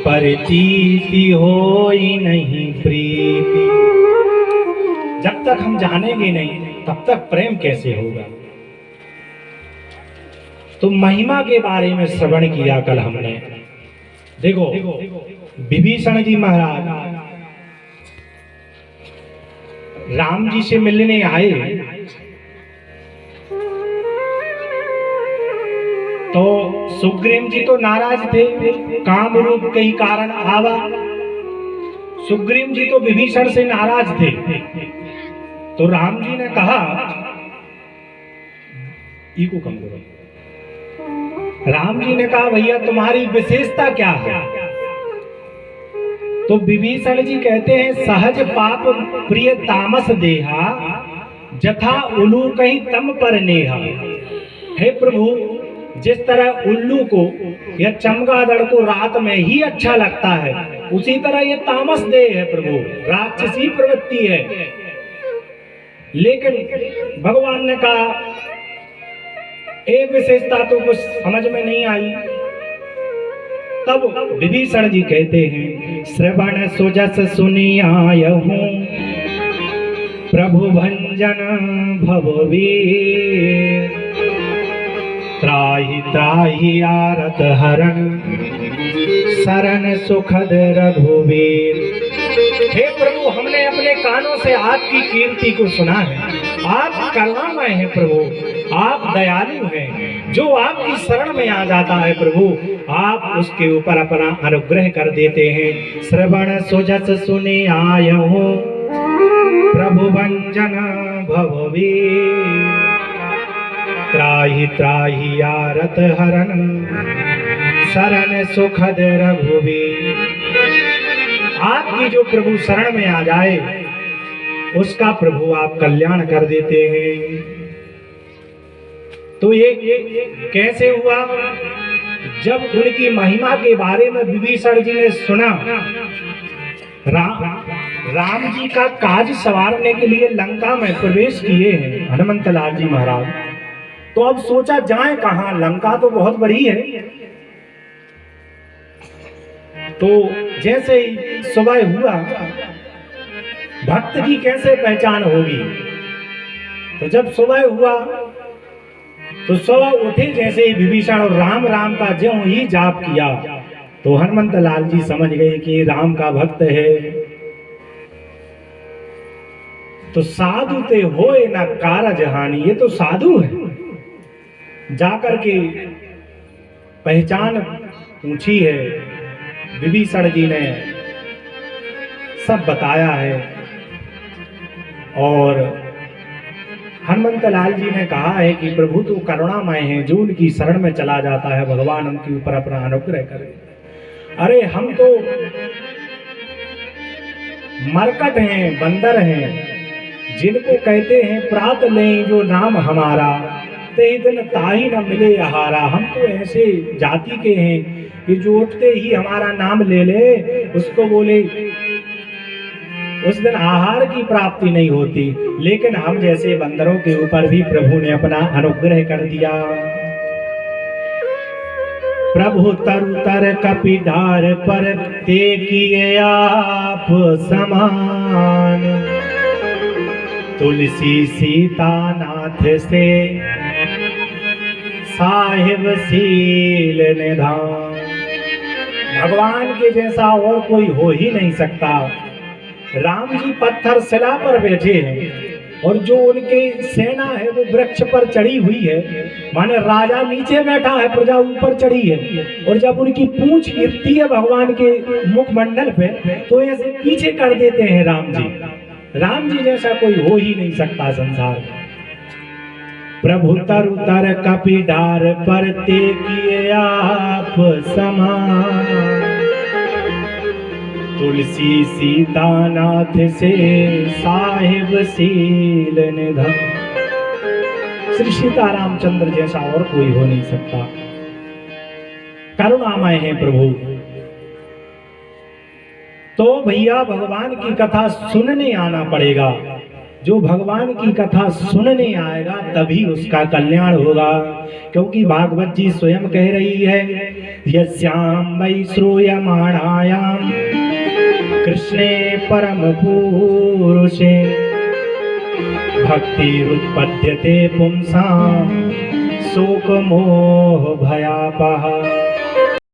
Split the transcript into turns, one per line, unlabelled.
परतीति होई नहीं प्रीति। जब तक हम जानेंगे नहीं तब तक प्रेम कैसे होगा। तो महिमा के बारे में श्रवण किया कल हमने। देखो विभीषण जी महाराज राम जी से मिलने आए तो सुग्रीव जी तो नाराज थे, काम रूप कई कारण आवा। सुग्रीव जी तो विभीषण से नाराज थे। तो राम जी ने कहा, इको कम करो। राम जी ने कहा भैया तुम्हारी विशेषता क्या है। तो विभीषण जी कहते हैं सहज पाप प्रिय तामस देहा जथा उल्लू कहीं तम पर नेहा। हे प्रभु, जिस तरह उल्लू को या चमगादड़ को रात में ही अच्छा लगता है, उसी तरह ये तामस देह है प्रभु, राक्षसी प्रवृत्ति है। लेकिन भगवान ने कहा एक विशेषता तो कुछ समझ में नहीं आई। तब विभीषण जी कहते हैं श्रवण सुजस सुनी आयहूं प्रभु भंजन भववीर। त्राहि त्राहि आरत हरण शरण सुखद रघुवीर। हे प्रभु, हमने अपने कानों से आपकी कीर्ति को सुना है। आप करुणामय हैं प्रभु, आप दयालु हैं। जो आपकी शरण में आ जाता है प्रभु, आप उसके ऊपर अपना अनुग्रह कर देते हैं। श्रवण सुजस सुने आयहूं प्रभु भंजन भववीर। त्राहि त्राहि आरत हरण शरण सुखद रघुवीर। आपकी जो प्रभु शरण में आ जाए उसका प्रभु आप कल्याण कर देते हैं। तो ये कैसे हुआ? जब उनकी महिमा के बारे में विभीषण जी ने सुना, राम जी का काज संवारने के लिए लंका में प्रवेश किए हैं हनुमंत लाल जी महाराज। तो अब सोचा जाए कहां, लंका तो बहुत बड़ी है। तो जैसे ही सुबह हुआ, भक्त की कैसे पहचान होगी। तो जब सुबह हुआ तो सुबह उठे जैसे ही विभीषण और राम राम का ज्यों ही जाप किया तो हनुमंत लाल जी समझ गए कि राम का भक्त है। तो साधु ते होए ना कारज हानि, ये तो साधु है। जाकर के पहचान पूछी है, विभीषण जी ने सब बताया है। और हनुमंत लाल जी ने कहा है कि प्रभु तो करुणामय हैं, जो उनकी शरण में चला जाता है भगवान उनके ऊपर अपना अनुग्रह करे। अरे हम तो मरकट हैं, बंदर हैं, जिनको कहते हैं प्रात लें जो नाम हमारा, ते दिन ताही न मिले आहारा। हम तो ऐसे जाति के हैं कि जो उठते ही हमारा नाम ले ले उसको बोले उस दिन आहार की प्राप्ति नहीं होती। लेकिन हम जैसे बंदरों के ऊपर भी प्रभु ने अपना अनुग्रह कर दिया। प्रभु तरुतर कपिधार पर ते किए आप समान, तुलसी सीता नाथ से साहिब सील निधान। भगवान के जैसा और कोई हो ही नहीं सकता। राम जी पत्थर शिला पर बैठे हैं और जो उनके सेना है वो वृक्ष पर चढ़ी हुई है, माने राजा नीचे बैठा है, प्रजा ऊपर चढ़ी है। और जब उनकी पूंछ गिरती है भगवान के मुखमंडल पे तो ऐसे पीछे कर देते हैं राम जी। राम जी जैसा कोई हो ही नहीं सकता संसार में। प्रभु तरुतर कपिडार पर ते किए आप समान, तुलसी सीता नाथ से साहिब सील निधान। श्री सीता रामचंद्र जैसा और कोई हो नहीं सकता। करुणामय है प्रभु। तो भैया भगवान की कथा सुनने आना पड़ेगा। जो भगवान की कथा सुनने आएगा तभी उसका कल्याण होगा, क्योंकि भागवत जी स्वयं कह रही है यस्याम वै श्रूयमाणायाम कृष्णे परम पुरुषे भक्तिरुत्पद्यते पुंसां शोक मोह भयापहा।